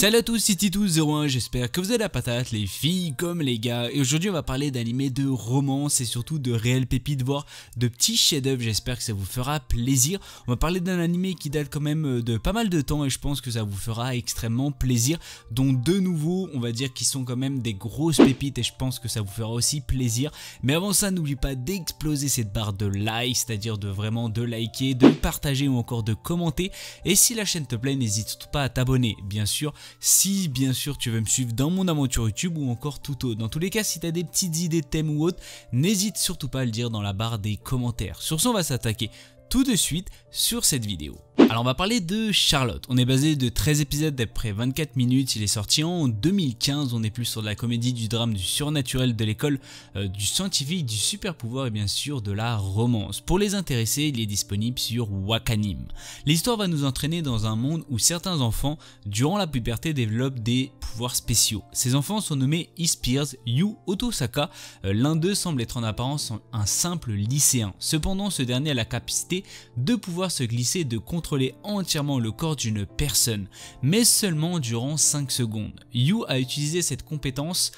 Salut à tous, c'est Titou01, j'espère que vous avez la patate, les filles comme les gars. Et aujourd'hui on va parler d'animés de romance et surtout de réelles pépites, voire de petits chefs-d'œuvre. J'espère que ça vous fera plaisir. On va parler d'un animé qui date quand même de pas mal de temps et je pense que ça vous fera extrêmement plaisir. Dont deux nouveaux, on va dire, qui sont quand même des grosses pépites et je pense que ça vous fera aussi plaisir. Mais avant ça, n'oublie pas d'exploser cette barre de like, c'est-à-dire de vraiment de liker, de partager ou encore de commenter. Et si la chaîne te plaît, n'hésite surtout pas à t'abonner, bien sûr. Si bien sûr tu veux me suivre dans mon aventure YouTube ou encore tout autre. Dans tous les cas, si tu as des petites idées de thèmes ou autres, n'hésite surtout pas à le dire dans la barre des commentaires. Sur ce, on va s'attaquer tout de suite sur cette vidéo. Alors on va parler de Charlotte. On est basé de 13 épisodes d'après 24 minutes, il est sorti en 2015, on est plus sur de la comédie, du drame, du surnaturel, de l'école, du scientifique, du super pouvoir et bien sûr de la romance. Pour les intéressés, il est disponible sur Wakanim. L'histoire va nous entraîner dans un monde où certains enfants, durant la puberté, développent des pouvoirs spéciaux. Ces enfants sont nommés E-Spears, Yu Otosaka, l'un d'eux semble être en apparence un simple lycéen. Cependant, ce dernier a la capacité de pouvoir se glisser et de contrôler entièrement le corps d'une personne, mais seulement durant 5 secondes. Yu a utilisé cette compétence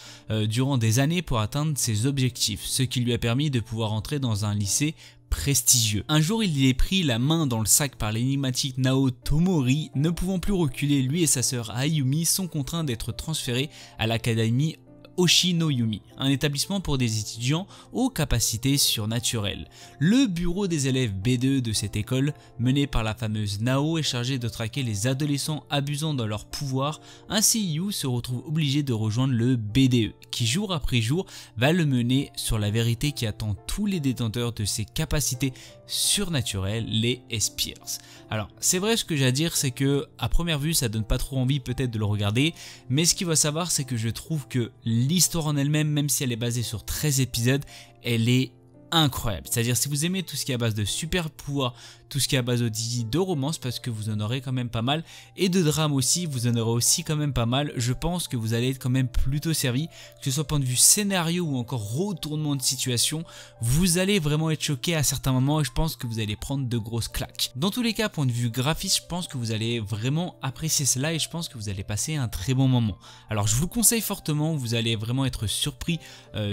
durant des années pour atteindre ses objectifs, ce qui lui a permis de pouvoir entrer dans un lycée prestigieux. Un jour, il est pris la main dans le sac par l'énigmatique Nao Tomori. Ne pouvant plus reculer, lui et sa sœur Ayumi sont contraints d'être transférés à l'académie Oshinoyumi, un établissement pour des étudiants aux capacités surnaturelles. Le bureau des élèves B2 de cette école, mené par la fameuse Nao, est chargé de traquer les adolescents abusant de leur pouvoir. Ainsi, Yu se retrouve obligé de rejoindre le BDE, qui jour après jour va le mener sur la vérité qui attend tous les détenteurs de ces capacités surnaturelles, les E-Spears. Alors, c'est vrai, ce que j'ai à dire, c'est que à première vue, ça donne pas trop envie peut-être de le regarder, mais ce qu'il faut savoir, c'est que je trouve que l'histoire en elle-même, même si elle est basée sur 13 épisodes, elle est incroyable. C'est-à-dire, si vous aimez tout ce qui est à base de super pouvoirs, tout ce qui est à base de romance, parce que vous en aurez quand même pas mal, et de drame aussi, vous en aurez aussi quand même pas mal, je pense que vous allez être quand même plutôt servi, que ce soit point de vue scénario ou encore retournement de situation, vous allez vraiment être choqué à certains moments et je pense que vous allez prendre de grosses claques. Dans tous les cas, point de vue graphique, je pense que vous allez vraiment apprécier cela et je pense que vous allez passer un très bon moment. Alors je vous le conseille fortement, vous allez vraiment être surpris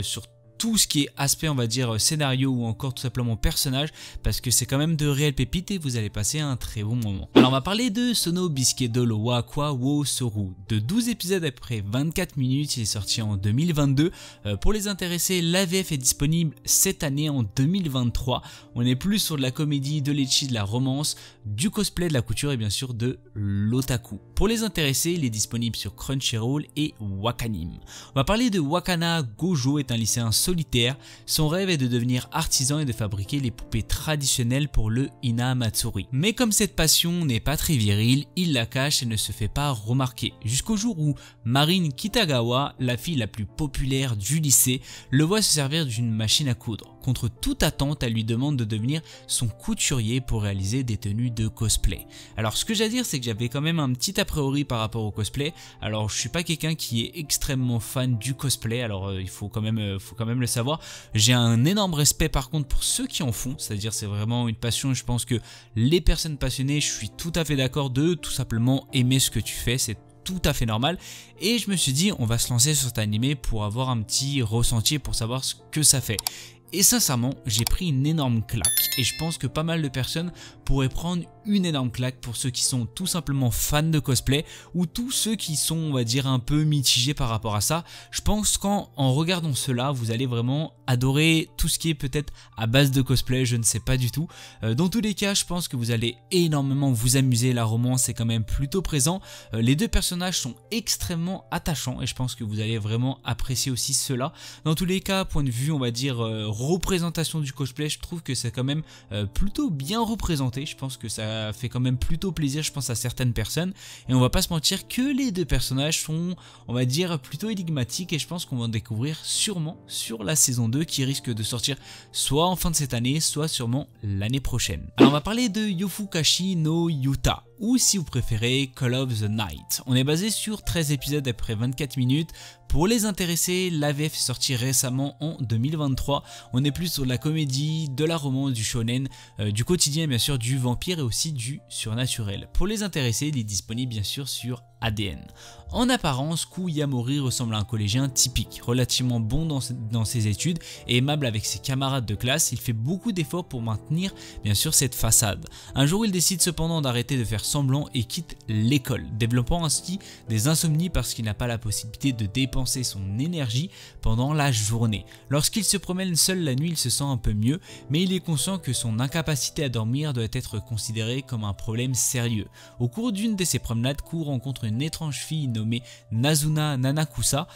sur tout ce qui est aspect, on va dire, scénario ou encore tout simplement personnage, parce que c'est quand même de réelles pépites et vous allez passer un très bon moment. Alors on va parler de Sono Bisquedolo wa Kwa wo Soru. De 12 épisodes après 24 minutes, il est sorti en 2022. Pour les intéressés, l'AVF est disponible cette année en 2023. On est plus sur de la comédie, de l'ecchi, de la romance, du cosplay, de la couture et bien sûr de l'otaku. Pour les intéressés, il est disponible sur Crunchyroll et Wakanim. On va parler de Wakana Gojo, est un lycéen solitaire. Son rêve est de devenir artisan et de fabriquer les poupées traditionnelles pour le Hinamatsuri. Mais comme cette passion n'est pas très virile, il la cache et ne se fait pas remarquer. Jusqu'au jour où Marine Kitagawa, la fille la plus populaire du lycée, le voit se servir d'une machine à coudre. Contre toute attente, elle lui demande de devenir son couturier pour réaliser des tenues de cosplay. Alors ce que j'ai à dire, c'est que j'avais quand même un petit a priori par rapport au cosplay. Alors je suis pas quelqu'un qui est extrêmement fan du cosplay, alors il faut quand même le savoir. J'ai un énorme respect par contre pour ceux qui en font, c'est-à-dire c'est vraiment une passion. Je pense que les personnes passionnées, je suis tout à fait d'accord de tout simplement aimer ce que tu fais, c'est tout à fait normal. Et je me suis dit, on va se lancer sur cet animé pour avoir un petit ressenti, pour savoir ce que ça fait. Et sincèrement, j'ai pris une énorme claque et je pense que pas mal de personnes pourraient prendre une énorme claque, pour ceux qui sont tout simplement fans de cosplay ou tous ceux qui sont, on va dire, un peu mitigés par rapport à ça. Je pense qu'en regardant cela, vous allez vraiment adorer tout ce qui est peut-être à base de cosplay, je ne sais pas du tout. Dans tous les cas, je pense que vous allez énormément vous amuser, la romance est quand même plutôt présent. Les deux personnages sont extrêmement attachants et je pense que vous allez vraiment apprécier aussi cela. Dans tous les cas, point de vue, on va dire, représentation du cosplay, je trouve que c'est quand même plutôt bien représenté. Je pense que ça fait quand même plutôt plaisir, je pense, à certaines personnes. Et on va pas se mentir que les deux personnages sont, on va dire, plutôt énigmatiques et je pense qu'on va en découvrir sûrement sur la saison 2 qui risque de sortir soit en fin de cette année, soit sûrement l'année prochaine. Alors on va parler de Yofukashi no Yuta, ou si vous préférez Call of the Night. On est basé sur 13 épisodes après 24 minutes. Pour les intéressés, l'AVF est sorti récemment en 2023. On est plus sur de la comédie, de la romance, du shonen, du quotidien bien sûr, du vampire et aussi du surnaturel. Pour les intéressés, il est disponible bien sûr sur ADN. En apparence, Kou Yamori ressemble à un collégien typique, relativement bon dans ses études et aimable avec ses camarades de classe. Il fait beaucoup d'efforts pour maintenir bien sûr cette façade. Un jour, il décide cependant d'arrêter de faire semblant et quitte l'école, développant ainsi des insomnies parce qu'il n'a pas la possibilité de dépenser son énergie pendant la journée. Lorsqu'il se promène seul la nuit, il se sent un peu mieux, mais il est conscient que son incapacité à dormir doit être considérée comme un problème sérieux. Au cours d'une de ses promenades, Kou rencontre une étrange fille nommée Nazuna Nanakusa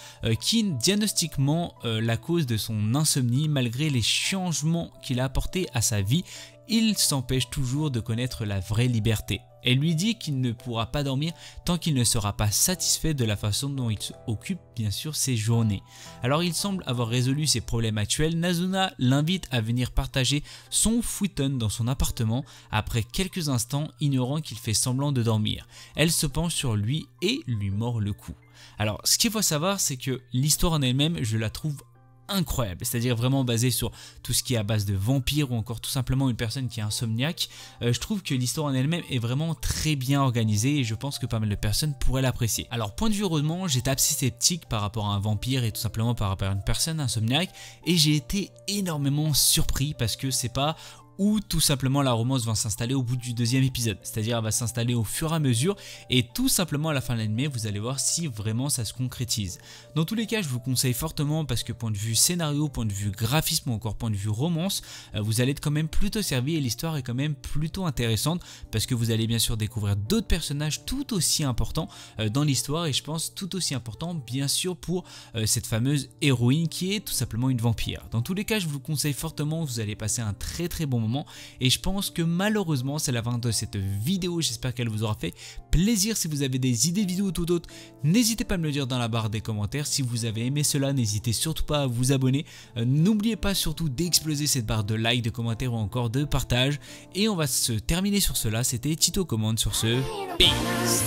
qui diagnostiquement la cause de son insomnie. Malgré les changements qu'il a apportés à sa vie, il s'empêche toujours de connaître la vraie liberté. Elle lui dit qu'il ne pourra pas dormir tant qu'il ne sera pas satisfait de la façon dont il occupe bien sûr ses journées. Alors il semble avoir résolu ses problèmes actuels. Nazuna l'invite à venir partager son futon dans son appartement. Après quelques instants, ignorant qu'il fait semblant de dormir, elle se penche sur lui et lui mord le cou. Alors ce qu'il faut savoir, c'est que l'histoire en elle-même, je la trouve incroyable, c'est-à-dire vraiment basé sur tout ce qui est à base de vampires ou encore tout simplement une personne qui est insomniaque. Je trouve que l'histoire en elle-même est vraiment très bien organisée et je pense que pas mal de personnes pourraient l'apprécier. Alors point de vue roman, j'étais assez sceptique par rapport à un vampire et tout simplement par rapport à une personne insomniaque et j'ai été énormément surpris parce que c'est pas où tout simplement la romance va s'installer au bout du deuxième épisode, c'est-à-dire elle va s'installer au fur et à mesure et tout simplement à la fin de l'anime vous allez voir si vraiment ça se concrétise. Dans tous les cas, je vous conseille fortement parce que point de vue scénario, point de vue graphisme ou encore point de vue romance, vous allez être quand même plutôt servi et l'histoire est quand même plutôt intéressante parce que vous allez bien sûr découvrir d'autres personnages tout aussi importants dans l'histoire et je pense tout aussi important bien sûr pour cette fameuse héroïne qui est tout simplement une vampire. Dans tous les cas, je vous conseille fortement, vous allez passer un très bon moment et je pense que malheureusement c'est la fin de cette vidéo. J'espère qu'elle vous aura fait plaisir. Si vous avez des idées de vidéos ou tout autre, n'hésitez pas à me le dire dans la barre des commentaires. Si vous avez aimé cela, n'hésitez surtout pas à vous abonner. N'oubliez pas surtout d'exploser cette barre de like, de commentaires ou encore de partage et on va se terminer sur cela. C'était Tito Commande sur ce. Peace.